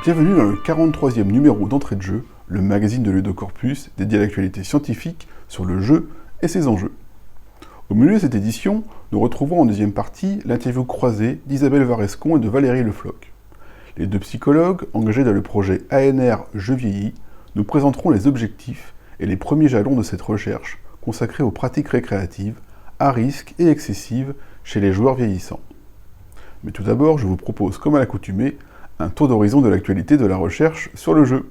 Bienvenue dans le 43e numéro d'Entrée de jeu, le magazine de Ludocorpus dédié à l'actualité scientifique sur le jeu et ses enjeux. Au milieu de cette édition, nous retrouvons en deuxième partie l'interview croisée d'Isabelle Varescon et de Valérie Le Floch. Les deux psychologues, engagés dans le projet ANR Je vieillis, nous présenteront les objectifs et les premiers jalons de cette recherche consacrée aux pratiques récréatives, à risque et excessives chez les joueurs vieillissants. Mais tout d'abord, je vous propose, comme à l'accoutumée, un tour d'horizon de l'actualité de la recherche sur le jeu.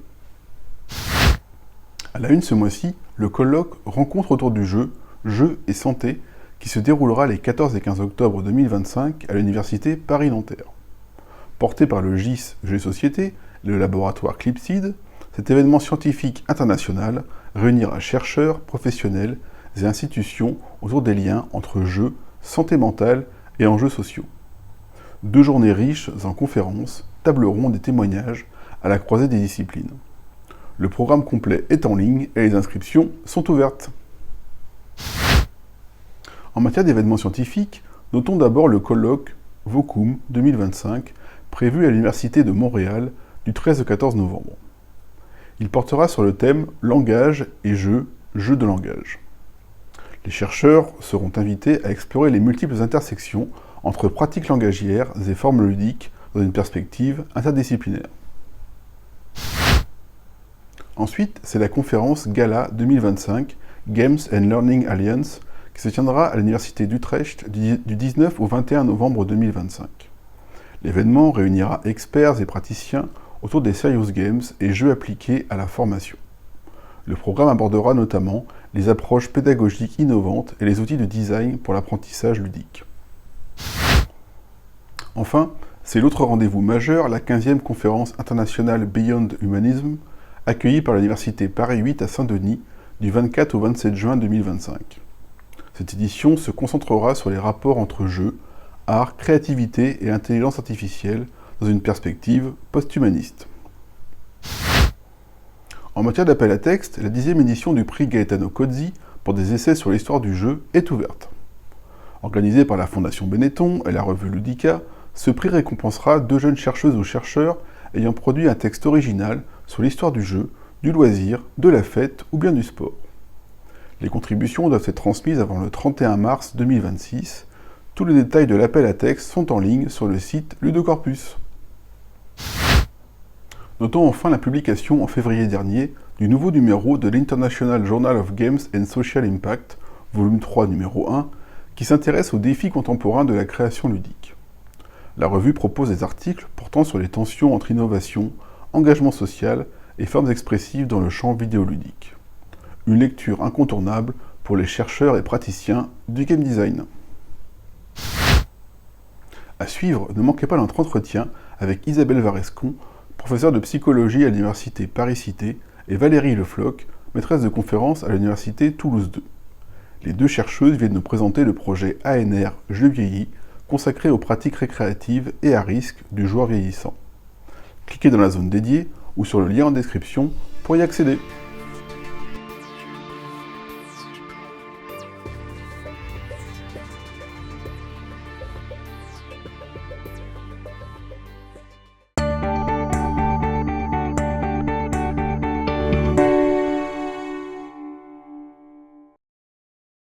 À la une ce mois-ci, le colloque Rencontre autour du jeu, Jeux et Santé, qui se déroulera les 14 et 15 octobre 2025 à l'université Paris-Nanterre. Porté par le GIS Jeux et Société et le laboratoire Clipseed, cet événement scientifique international réunira chercheurs, professionnels et institutions autour des liens entre jeux, santé mentale et enjeux sociaux. 2 journées riches en conférences, tables rondes et témoignages à la croisée des disciplines. Le programme complet est en ligne et les inscriptions sont ouvertes. En matière d'événements scientifiques, notons d'abord le colloque VOCUM 2025 prévu à l'Université de Montréal du 13 au 14 novembre. Il portera sur le thème « Langage et jeu, jeu de langage ». Les chercheurs seront invités à explorer les multiples intersections entre pratiques langagières et formes ludiques dans une perspective interdisciplinaire. Ensuite, c'est la conférence Gala 2025 Games and Learning Alliance qui se tiendra à l'Université d'Utrecht du 19 au 21 novembre 2025. L'événement réunira experts et praticiens autour des serious games et jeux appliqués à la formation. Le programme abordera notamment les approches pédagogiques innovantes et les outils de design pour l'apprentissage ludique. Enfin, c'est l'autre rendez-vous majeur, la 15e conférence internationale Beyond Humanism, accueillie par l'Université Paris 8 à Saint-Denis du 24 au 27 juin 2025. Cette édition se concentrera sur les rapports entre jeu, art, créativité et intelligence artificielle dans une perspective post-humaniste. En matière d'appel à texte, la 10e édition du prix Gaetano Cozzi pour des essais sur l'histoire du jeu est ouverte. Organisée par la Fondation Benetton et la revue Ludica, ce prix récompensera 2 jeunes chercheuses ou chercheurs ayant produit un texte original sur l'histoire du jeu, du loisir, de la fête ou bien du sport. Les contributions doivent être transmises avant le 31 mars 2026. Tous les détails de l'appel à texte sont en ligne sur le site Ludocorpus. Notons enfin la publication en février dernier du nouveau numéro de l'International Journal of Games and Social Impact, volume 3 numéro 1, qui s'intéresse aux défis contemporains de la création ludique. La revue propose des articles portant sur les tensions entre innovation, engagement social et formes expressives dans le champ vidéoludique. Une lecture incontournable pour les chercheurs et praticiens du game design. À suivre, ne manquez pas notre entretien avec Isabelle Varescon, professeure de psychologie à l'Université Paris-Cité, et Valérie Le Floch, maîtresse de conférence à l'Université Toulouse 2. Les 2 chercheuses viennent nous présenter le projet ANR Je vieillis, consacré aux pratiques récréatives et à risque du joueur vieillissant. Cliquez dans la zone dédiée ou sur le lien en description pour y accéder.